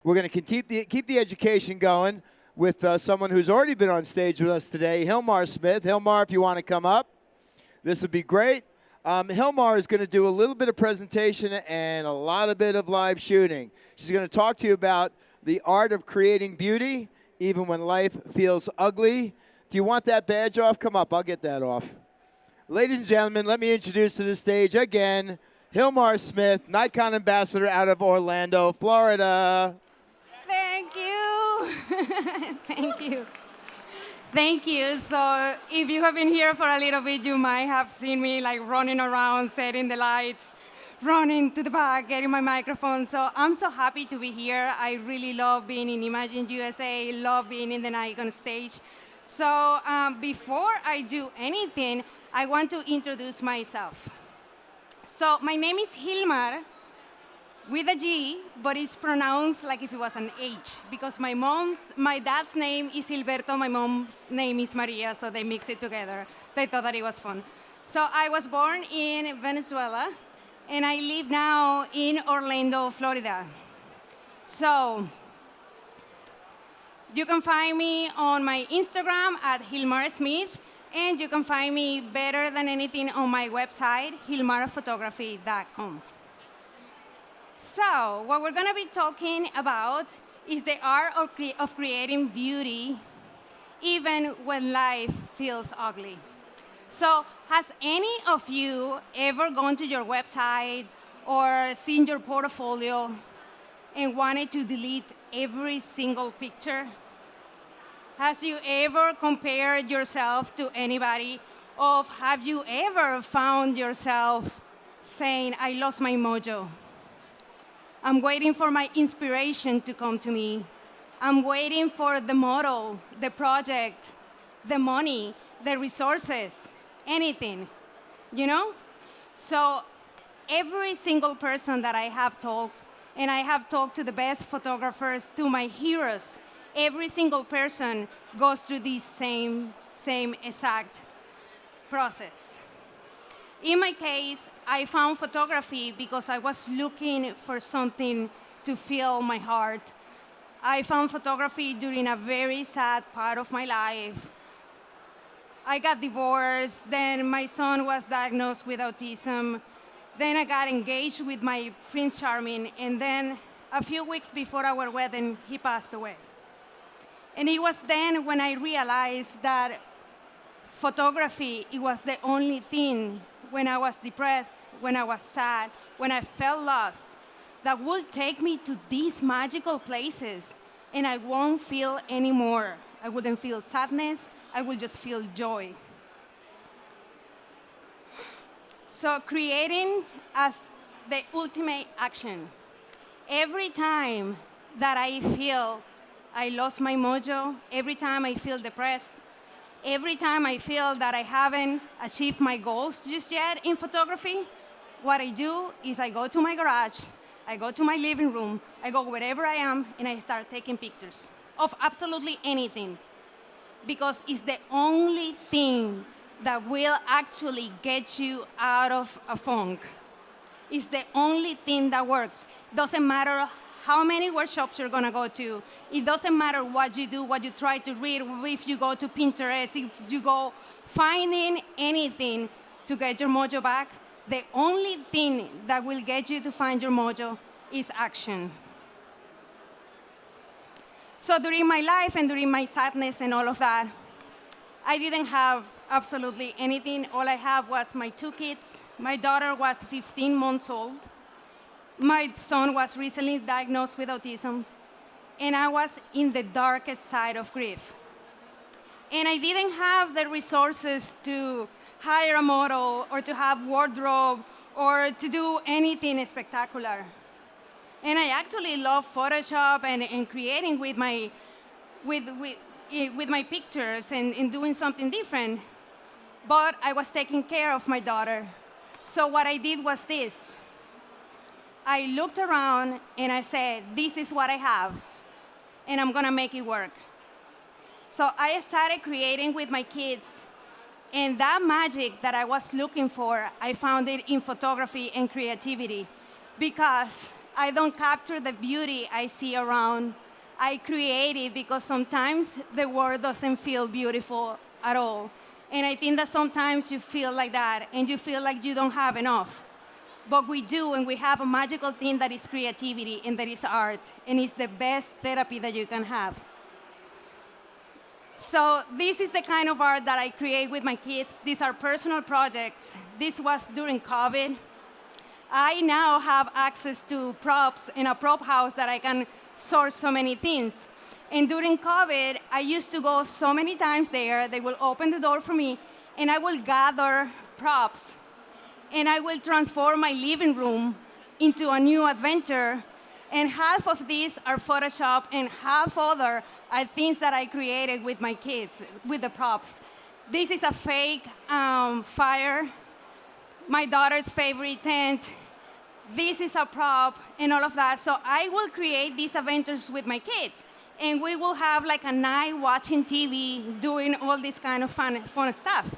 We're going to keep the education going with someone who's already been on stage with us today, Gilmar Smith. Gilmar, if you want to come up, this would be great. Gilmar is going to do a little bit of presentation and a lot of bit of live shooting. She's going to talk to you about the art of creating beauty, even when life feels ugly. Do you want that badge off? Come up, I'll get that off. Ladies and gentlemen, let me introduce to the stage again, Gilmar Smith, Nikon Ambassador out of Orlando, Florida. Thank you. Thank you. Thank you. So if you have been here for a little bit, you might have seen me like running around, setting the lights, running to the back, getting my microphone. So I'm so happy to be here. I really love being in Imagine USA, love being in the Nikon stage. So before I do anything, I want to introduce myself. So my name is Gilmar, with a G, but it's pronounced like if it was an H, because my dad's name is Gilberto, my mom's name is Maria, so they mix it together. They thought that it was fun. So I was born in Venezuela, and I live now in Orlando, Florida. So you can find me on my Instagram at Gilmar Smith, and you can find me better than anything on my website, gilmarphotography.com. So what we're going to be talking about is the art of creating beauty even when life feels ugly. So has any of you ever gone to your website or seen your portfolio and wanted to delete every single picture? Has you ever compared yourself to anybody? Or have you ever found yourself saying, I lost my mojo? I'm waiting for my inspiration to come to me. I'm waiting for the model, the project, the money, the resources, anything, you know? So every single person that I have talked, and I have talked to the best photographers, to my heroes, every single person goes through this same exact process. In my case, I found photography because I was looking for something to fill my heart. I found photography during a very sad part of my life. I got divorced, then my son was diagnosed with autism, then I got engaged with my Prince Charming, and then a few weeks before our wedding, he passed away. And it was then when I realized that photography, it was the only thing when I was depressed, when I was sad, when I felt lost, that would take me to these magical places, and I won't feel anymore. I wouldn't feel sadness, I would just feel joy. So creating as the ultimate action. Every time that I feel I lost my mojo, every time I feel depressed, every time I feel that I haven't achieved my goals just yet in photography, what I do is I go to my garage, I go to my living room, I go wherever I am, and I start taking pictures of absolutely anything. Because it's the only thing that will actually get you out of a funk. It's the only thing that works. Doesn't matter how many workshops you're gonna go to. It doesn't matter what you do, what you try to read, if you go to Pinterest, if you go finding anything to get your mojo back, the only thing that will get you to find your mojo is action. So during my life and during my sadness and all of that, I didn't have absolutely anything. All I have was my 2 kids. My daughter was 15 months old. My son was recently diagnosed with autism, and I was in the darkest side of grief. And I didn't have the resources to hire a model or to have wardrobe or to do anything spectacular. And I actually love Photoshop and creating with my pictures and doing something different. But I was taking care of my daughter. So what I did was this. I looked around and I said, this is what I have, and I'm gonna make it work. So I started creating with my kids, and that magic that I was looking for, I found it in photography and creativity, because I don't capture the beauty I see around. I create it because sometimes the world doesn't feel beautiful at all. And I think that sometimes you feel like that and you feel like you don't have enough. But we do, and we have a magical thing that is creativity and that is art. And it's the best therapy that you can have. So this is the kind of art that I create with my kids. These are personal projects. This was during COVID. I now have access to props in a prop house that I can source so many things. And during COVID, I used to go so many times there. They will open the door for me, and I will gather props. And I will transform my living room into a new adventure. And half of these are Photoshop, and half other are things that I created with my kids, with the props. This is a fake fire, my daughter's favorite tent. This is a prop, and all of that. So I will create these adventures with my kids. And we will have like a night watching TV, doing all this kind of fun stuff.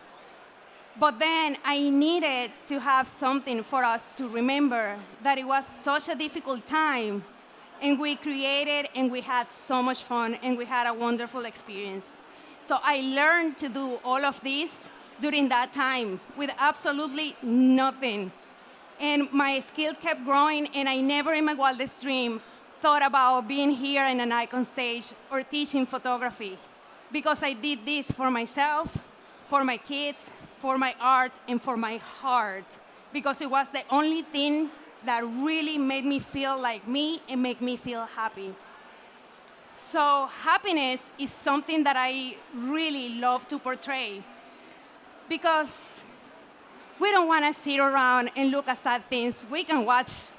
But then I needed to have something for us to remember that it was such a difficult time. And we created, and we had so much fun, and we had a wonderful experience. So I learned to do all of this during that time with absolutely nothing. And my skill kept growing, and I never in my wildest dream thought about being here in an Nikon stage or teaching photography, because I did this for myself, for my kids, for my art, and for my heart, because it was the only thing that really made me feel like me and make me feel happy. So happiness is something that I really love to portray, because we don't want to sit around and look at sad things. We can watch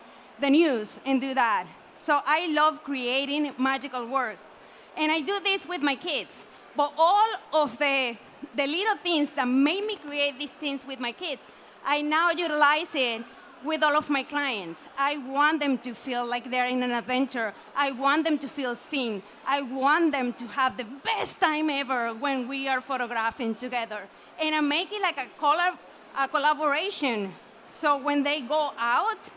the news and do that. So I love creating magical works. And I do this with my kids. But all of the little things that made me create these things with my kids, I now utilize it with all of my clients. I want them to feel like they're in an adventure. I want them to feel seen. I want them to have the best time ever when we are photographing together. And I make it like a collaboration. So when they go out,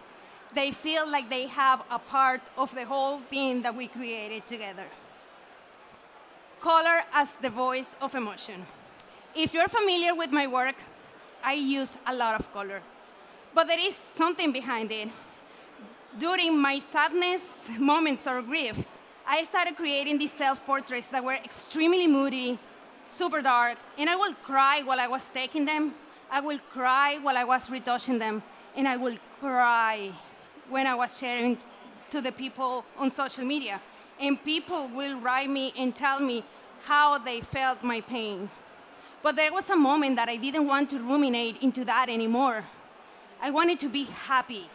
they feel like they have a part of the whole thing that we created together. Color as the voice of emotion. If you're familiar with my work, I use a lot of colors. But there is something behind it. During my sadness moments or grief, I started creating these self-portraits that were extremely moody, super dark, and I would cry while I was taking them. I will cry while I was retouching them, and I will cry when I was sharing to the people on social media. And people will write me and tell me how they felt my pain. But there was a moment that I didn't want to ruminate into that anymore. I wanted to be happy,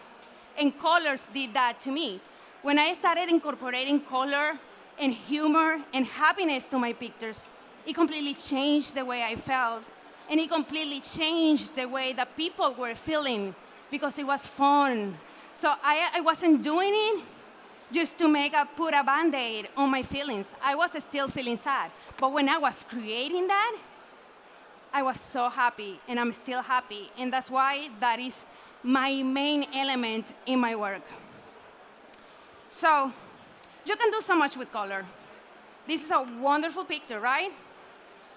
and colors did that to me. When I started incorporating color and humor and happiness to my pictures, it completely changed the way I felt. And it completely changed the way that people were feeling, because it was fun. So I wasn't doing it just to put a Band-Aid on my feelings. I was still feeling sad. But when I was creating that, I was so happy, and I'm still happy. And that's why that is my main element in my work. So you can do so much with color. This is a wonderful picture, right?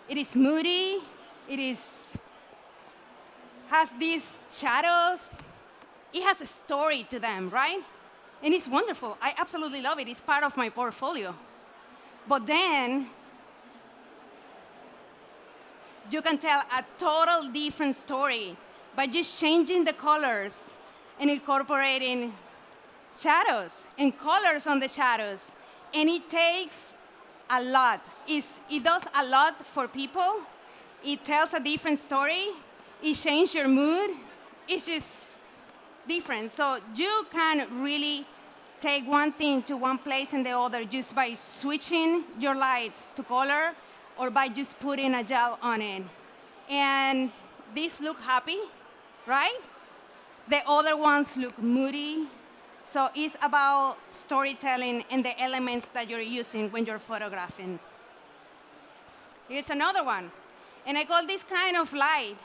It is moody. It has these shadows. It has a story to them, right? And it's wonderful. I absolutely love it. It's part of my portfolio. But then you can tell a total different story by just changing the colors and incorporating shadows and colors on the shadows. And it takes a lot. It does a lot for people. It tells a different story. It changes your mood. It's just different. So you can really take one thing to one place and the other just by switching your lights to color or by just putting a gel on it. And these look happy, right? The other ones look moody. So it's about storytelling and the elements that you're using when you're photographing. Here's another one. And I call this kind of light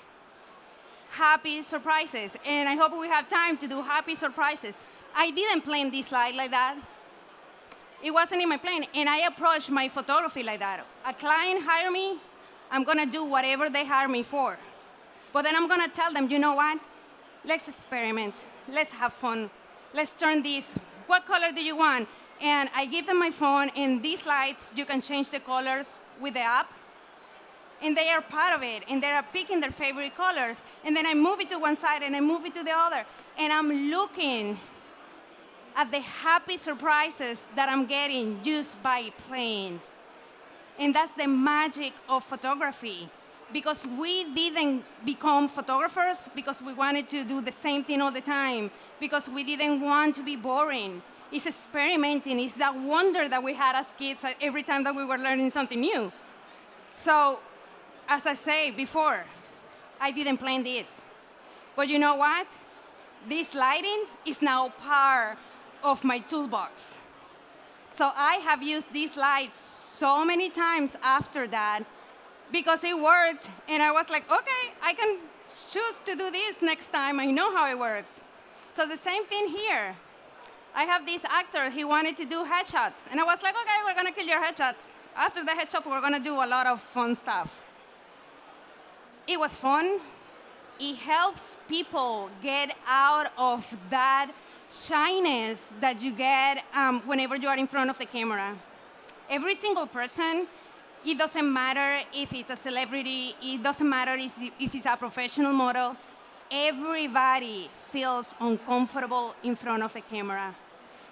happy surprises. And I hope we have time to do happy surprises. I didn't plan this slide like that. It wasn't in my plan, and I approached my photography like that. A client hired me, I'm gonna do whatever they hire me for. But then I'm gonna tell them, you know what? Let's experiment, let's have fun. Let's turn this, what color do you want? And I give them my phone, and these lights, you can change the colors with the app. And they are part of it, and they are picking their favorite colors. And then I move it to one side, and I move it to the other. And I'm looking at the happy surprises that I'm getting just by playing. And that's the magic of photography. Because we didn't become photographers because we wanted to do the same thing all the time, because we didn't want to be boring. It's experimenting, it's that wonder that we had as kids every time that we were learning something new. So, as I said before, I didn't plan this. But you know what? This lighting is now part of my toolbox. So I have used these lights so many times after that because it worked, and I was like, okay, I can choose to do this next time. I know how it works. So the same thing here. I have this actor, he wanted to do headshots, and I was like, okay, we're gonna kill your headshots. After the headshot, we're gonna do a lot of fun stuff. It was fun. It helps people get out of that shyness that you get whenever you are in front of the camera. Every single person, it doesn't matter if it's a celebrity, it doesn't matter if it's a professional model, everybody feels uncomfortable in front of the camera.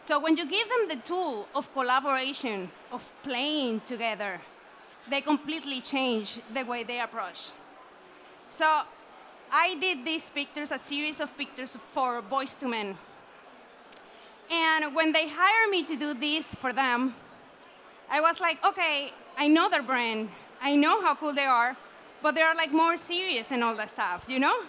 So when you give them the tool of collaboration, of playing together, they completely change the way they approach. So I did these pictures, a series of pictures for Boys to Men. And when they hired me to do this for them, I was like, okay, I know their brand, I know how cool they are, but they are like more serious and all that stuff, you know?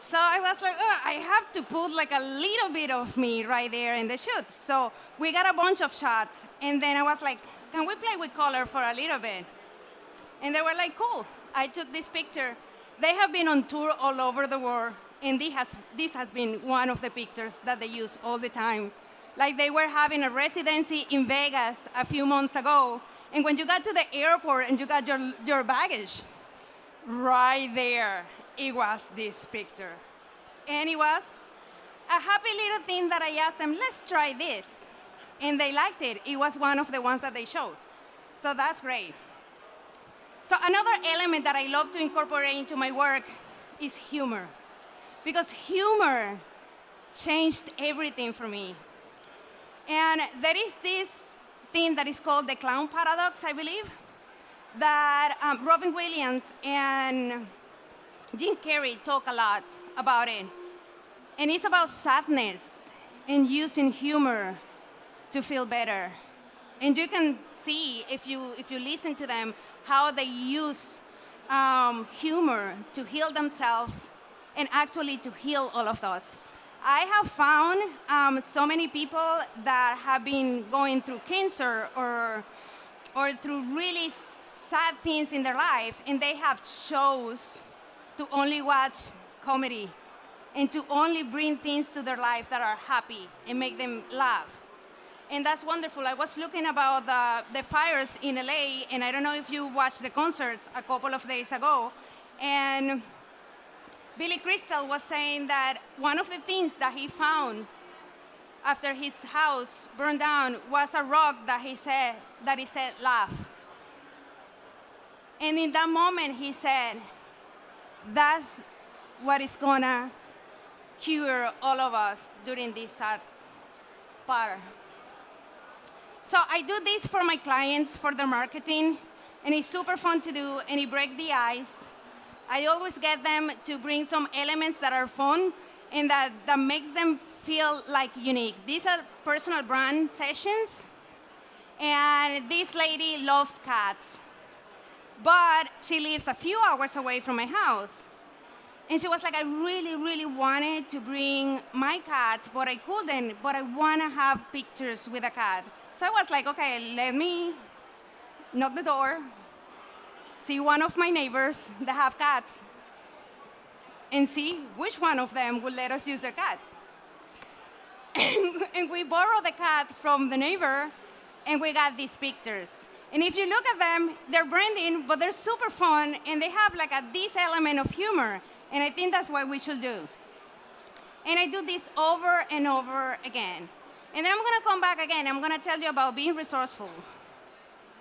So I was like, oh, I have to put like a little bit of me right there in the shoot. So we got a bunch of shots, and then I was like, can we play with color for a little bit? And they were like, cool. I took this picture. They have been on tour all over the world, and this has been one of the pictures that they use all the time. Like they were having a residency in Vegas a few months ago, and when you got to the airport and you got your baggage, right there, it was this picture. And it was a happy little thing that I asked them, let's try this. And they liked it. It was one of the ones that they chose. So that's great. So another element that I love to incorporate into my work is humor. Because humor changed everything for me. And there is this thing that is called the clown paradox, I believe, that Robin Williams and Jim Carrey talk a lot about it. And it's about sadness and using humor to feel better. And you can see, if you listen to them, how they use humor to heal themselves and actually to heal all of us. I have found so many people that have been going through cancer or through really sad things in their life, and they have chose to only watch comedy and to only bring things to their life that are happy and make them laugh. And that's wonderful. I was looking about the fires in LA, and I don't know if you watched the concerts a couple of days ago, and Billy Crystal was saying that one of the things that he found after his house burned down was a rock that he said laugh. And in that moment he said, that's what is gonna cure all of us during this sad part. So I do this for my clients, for their marketing, and it's super fun to do, and it breaks the ice. I always get them to bring some elements that are fun and that makes them feel like unique. These are personal brand sessions, and this lady loves cats, but she lives a few hours away from my house. And she was like, I really, really wanted to bring my cats, but I couldn't, but I want to have pictures with a cat. So I was like, okay, let me knock the door, see one of my neighbors that have cats, and see which one of them will let us use their cats. And and we borrowed the cat from the neighbor, and we got these pictures. And if you look at them, they're branding, but they're super fun, and they have like this element of humor. And I think that's what we should do. And I do this over and over again. And then I'm gonna come back again. I'm gonna tell you about being resourceful,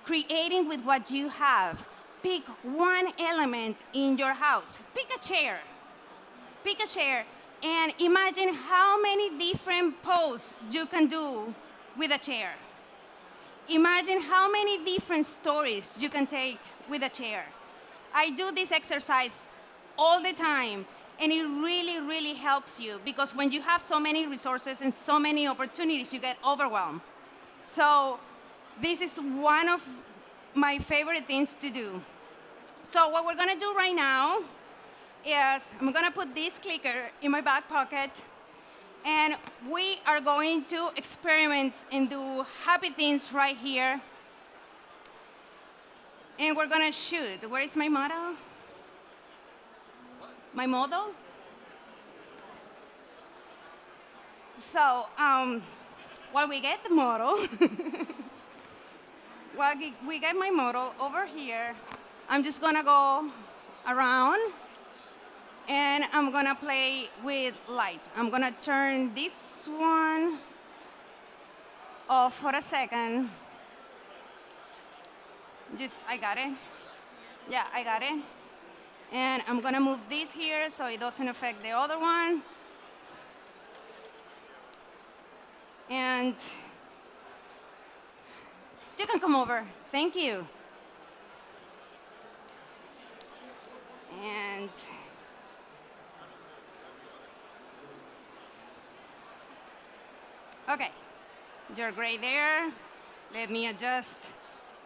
creating with what you have. Pick one element in your house. Pick a chair. Pick a chair and imagine how many different poses you can do with a chair. Imagine how many different stories you can take with a chair. I do this exercise all the time, and it really, really helps you because when you have so many resources and so many opportunities, you get overwhelmed. So this is one of my favorite things to do. So what we're gonna do right now is I'm gonna put this clicker in my back pocket, and we are going to experiment and do happy things right here. And we're gonna shoot. Where is my model? My model? So while we get the model, while we get my model over here, I'm just gonna go around and I'm gonna play with light. I'm gonna turn this one off for a second. I got it. Yeah, I got it. And I'm gonna move this here so it doesn't affect the other one. And you can come over. Thank you. And okay, you're great there. Let me adjust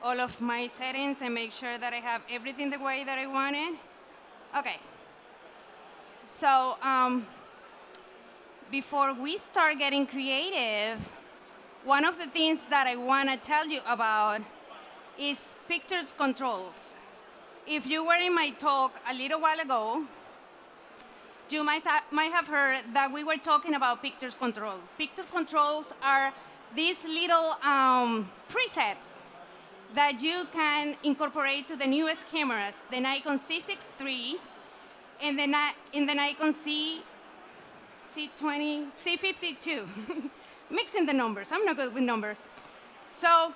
all of my settings and make sure that I have everything the way that I want it. Okay, so before we start getting creative, one of the things that I want to tell you about is pictures controls. If you were in my talk a little while ago, you might have heard that we were talking about pictures control. Picture controls are these little presets that you can incorporate to the newest cameras, the Nikon C6 III and the Nikon C52. Mixing the numbers, I'm not good with numbers. So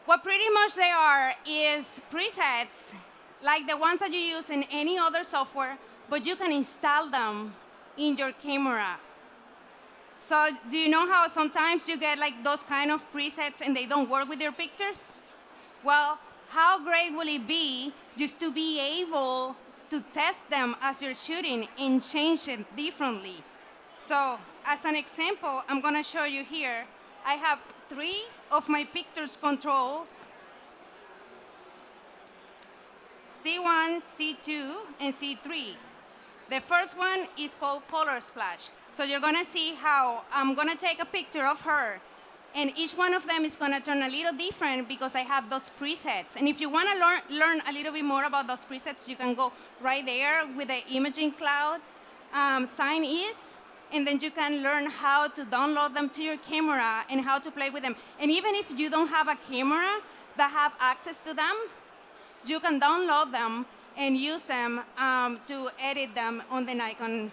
what pretty much they are is presets like the ones that you use in any other software, but you can install them in your camera. So do you know how sometimes you get like those kind of presets and they don't work with your pictures? Well, how great will it be just to be able to test them as you're shooting and change it differently? So as an example, I'm gonna show you here. I have 3 of my pictures controls, C1, C2, and C3. The first one is called Color Splash. So you're gonna see how I'm gonna take a picture of her, and each one of them is gonna turn a little different because I have those presets. And if you wanna learn a little bit more about those presets, you can go right there with the imaging cloud sign is, and then you can learn how to download them to your camera and how to play with them. And even if you don't have a camera that have access to them, you can download them and use them to edit them on the Nikon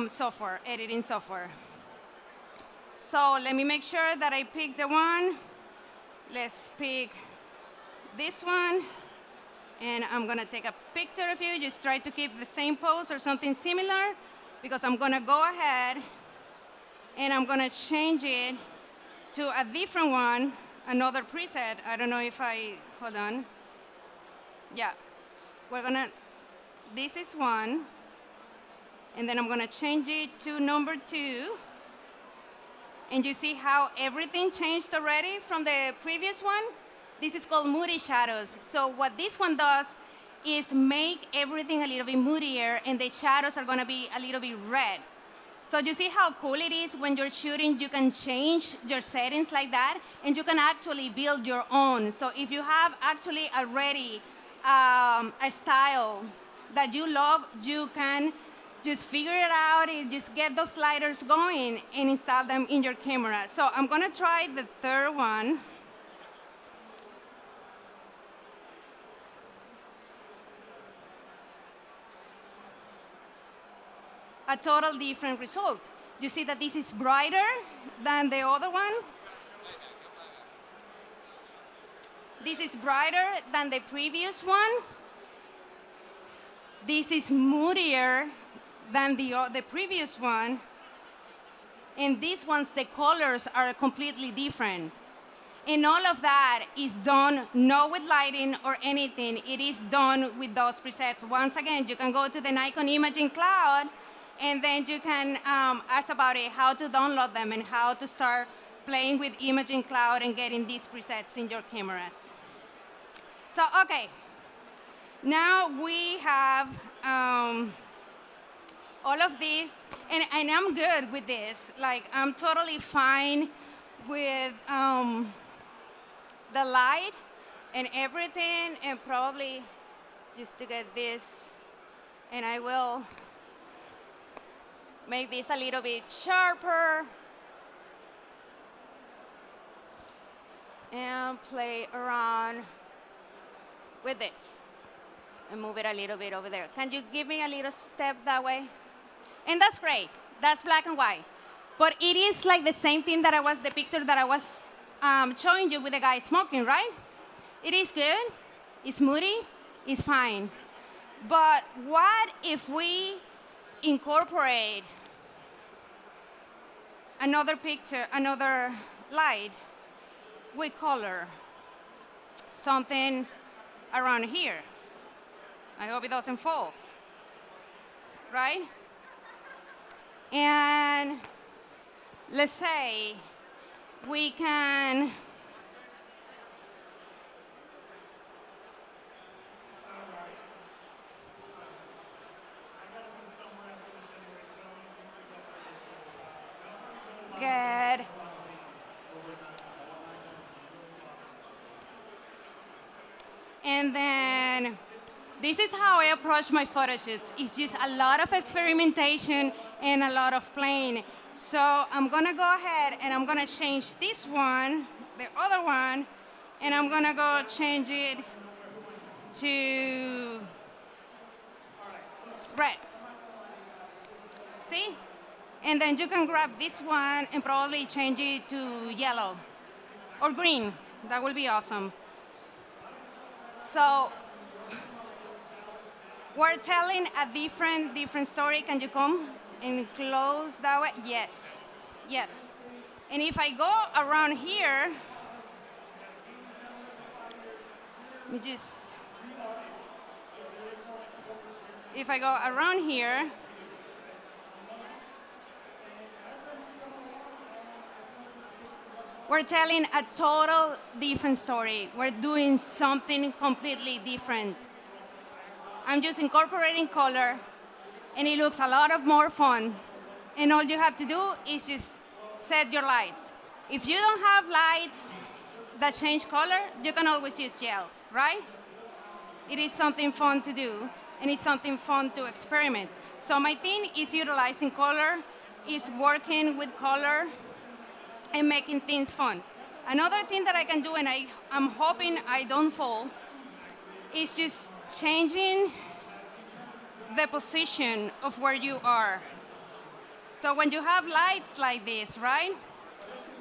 software, editing software. So let me make sure that I pick the one. Let's pick this one. And I'm gonna take a picture of you. Just try to keep the same pose or something similar, because I'm gonna go ahead and I'm gonna change it to a different one, another preset. I don't know if hold on. Yeah, this is one, and then I'm gonna change it to number 2. And you see how everything changed already from the previous one? This is called moody shadows. So what this one does is make everything a little bit moodier, and the shadows are gonna be a little bit red. So you see how cool it is when you're shooting, you can change your settings like that, and you can actually build your own. So if you have actually already a style that you love, you can just figure it out and just get those sliders going and install them in your camera. So I'm gonna try the third one. A total different result. You see that this is brighter than the other one? This is brighter than the previous one. This is moodier than the previous one. And these ones, the colors are completely different. And all of that is done not with lighting or anything. It is done with those presets. Once again, you can go to the Nikon Imaging Cloud, and then you can ask about it, how to download them and how to start playing with Imaging Cloud and getting these presets in your cameras. So, okay. Now we have all of this, and I'm good with this. Like, I'm totally fine with the light and everything, and probably just to get this, and I will make this a little bit sharper and play around with this and move it a little bit over there. Can you give me a little step that way? And that's great. That's black and white. But it is like the same thing that the picture that I was showing you with the guy smoking, right? It is good. It's moody. It's fine. But what if we incorporate another picture, another light with color? Something around here. I hope it doesn't fall. Right? And let's say we can get and then this is how I approach my photo shoots. It's just a lot of experimentation and a lot of playing. So I'm gonna go ahead and I'm gonna change this one, the other one, and I'm gonna go change it to red. See? And then you can grab this one and probably change it to yellow or green. That will be awesome. So we're telling a different story. Can you come and close that way? Yes, yes. And if I go around here, if I go around here, we're telling a total different story. We're doing something completely different. I'm just incorporating color, and it looks a lot more fun. And all you have to do is just set your lights. If you don't have lights that change color, you can always use gels, right? It is something fun to do, and it's something fun to experiment. So my thing is utilizing color, is working with color, and making things fun. Another thing that I can do, and I'm hoping I don't fall, is just changing the position of where you are. So when you have lights like this, right?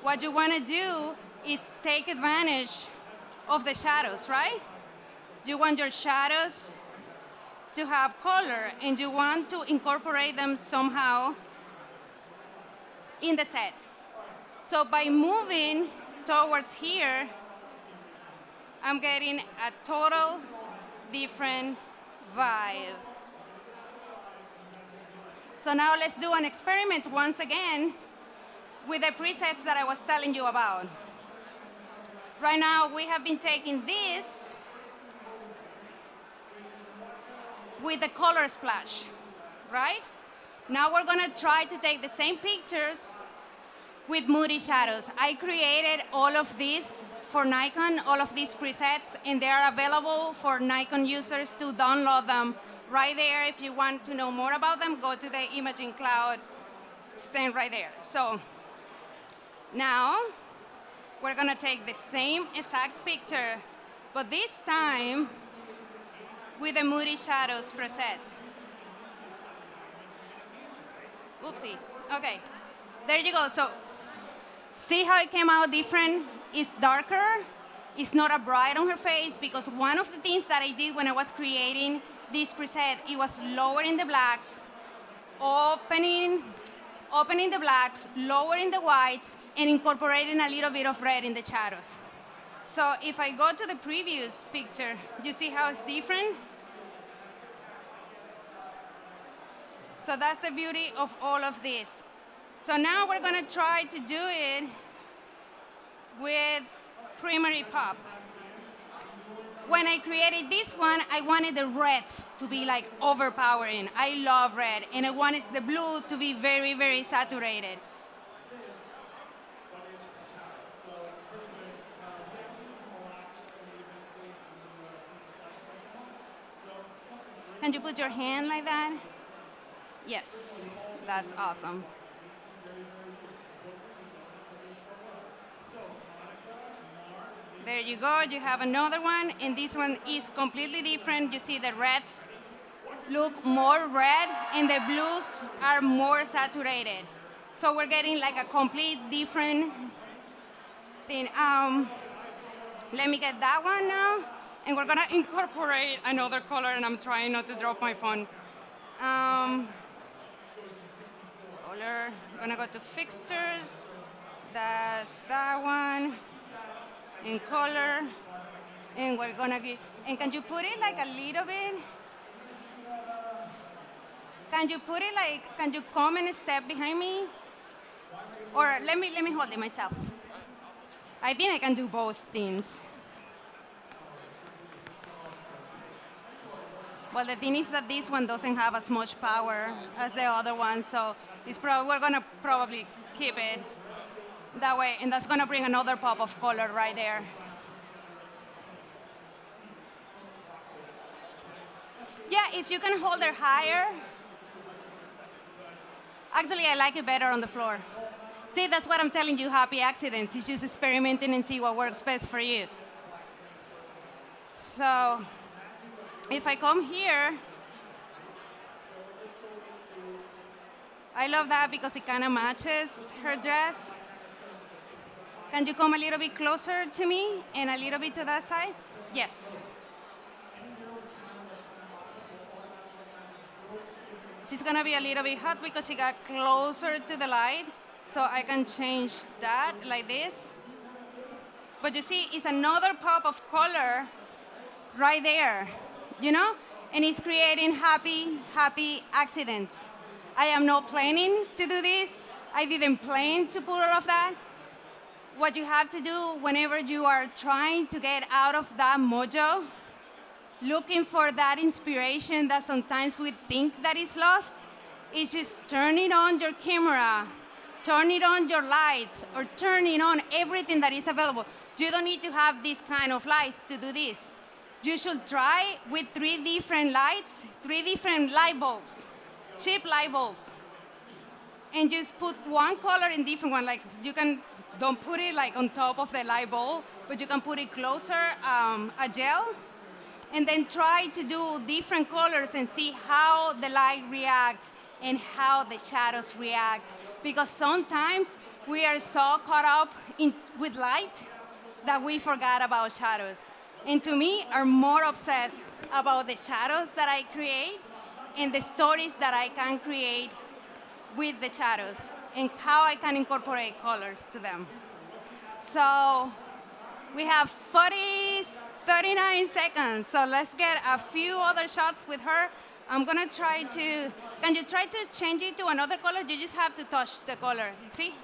What you want to do is take advantage of the shadows, right? You want your shadows to have color, and you want to incorporate them somehow in the set. So by moving towards here, I'm getting a total different vibe. So now let's do an experiment once again with the presets that I was telling you about. Right now we have been taking this with the color splash, right? Now we're gonna try to take the same pictures with moody shadows. I created all of these for Nikon, all of these presets, and they are available for Nikon users to download them right there. If you want to know more about them, go to the imaging cloud stand right there. So now we're gonna take the same exact picture, but this time with the Moody Shadows preset. Oopsie. Okay, there you go. So see how it came out different? It's darker. It's not as bright on her face because one of the things that I did when I was creating this preset, it was lowering the blacks, opening the blacks, lowering the whites, and incorporating a little bit of red in the shadows. So if I go to the previous picture, you see how it's different? So that's the beauty of all of this. So now we're gonna try to do it with primary pop. When I created this one, I wanted the reds to be like overpowering. I love red, and I wanted the blue to be very, very saturated. Can you put your hand like that? Yes, that's awesome. There you go, you have another one, and this one is completely different. You see the reds look more red, and the blues are more saturated. So we're getting like a complete different thing. Let me get that one now, and we're gonna incorporate another color, and I'm trying not to drop my phone. Color, I'm gonna go to fixtures, that's that one. In color, and we're gonna get, and can you put it like a little bit? Can you put it like, can you come and step behind me? Or let me hold it myself. I think I can do both things. Well, the thing is that this one doesn't have as much power as the other one, so we're gonna probably keep it that way, and that's gonna bring another pop of color right there. Yeah, if you can hold her higher. Actually, I like it better on the floor. See, that's what I'm telling you, happy accidents. It's just experimenting and see what works best for you. So, if I come here, I love that because it kind of matches her dress. Can you come a little bit closer to me and a little bit to that side? Yes. She's gonna be a little bit hot because she got closer to the light, so I can change that like this. But you see, it's another pop of color right there, you know? And it's creating happy, happy accidents. I am not planning to do this. I didn't plan to put all of that. What you have to do whenever you are trying to get out of that mojo, looking for that inspiration that sometimes we think that is lost, is just turning on your camera, turning on your lights, or turning on everything that is available. You don't need to have these kind of lights to do this. You should try with 3 different lights, 3 different light bulbs, cheap light bulbs, and just put one color in different one. Like you can, don't put it like on top of the light bulb, but you can put it closer, a gel, and then try to do different colors and see how the light reacts and how the shadows react. Because sometimes we are so caught up with light that we forgot about shadows. And to me, are more obsessed about the shadows that I create and the stories that I can create with the shadows and how I can incorporate colors to them. So we have 39 seconds, so let's get a few other shots with her. I'm gonna try to, can you try to change it to another color? You just have to touch the color, you see?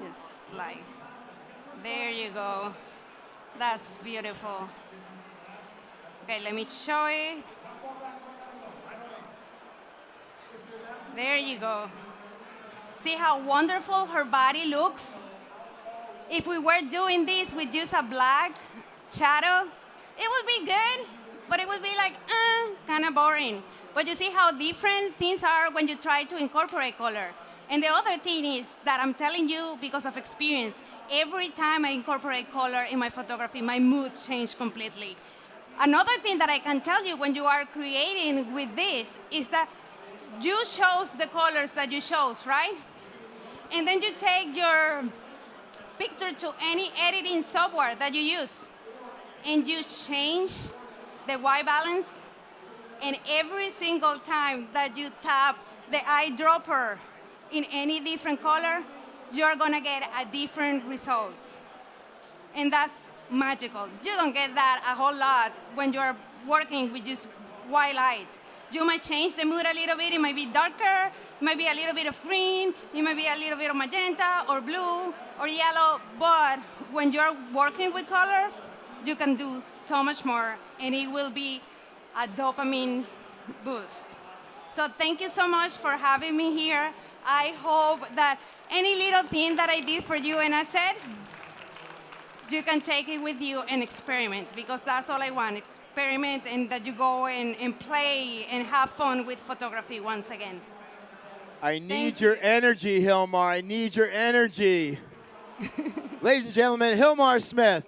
It's light. There you go. That's beautiful. Okay, let me show it. There you go. See how wonderful her body looks? if we were doing this with just a black shadow, it would be good, but it would be like, kind of boring. But you see how different things are when you try to incorporate color. And the other thing is that I'm telling you because of experience, every time I incorporate color in my photography, my mood changed completely. Another thing that I can tell you when you are creating with this is that you chose the colors that you chose, right? And then you take your picture to any editing software that you use, and you change the white balance, and every single time that you tap the eyedropper in any different color, you're gonna get a different result. And that's magical. You don't get that a whole lot when you're working with just white light. You might change the mood a little bit. It might be darker, it might be a little bit of green, it might be a little bit of magenta or blue or yellow, but when you're working with colors, you can do so much more, and it will be a dopamine boost. So thank you so much for having me here. I hope that any little thing that I did for you and I said, you can take it with you and experiment, because that's all I want, experiment, and that you go and play and have fun with photography once again. I need your energy, Gilmar. I need your energy. Ladies and gentlemen, Gilmar Smith.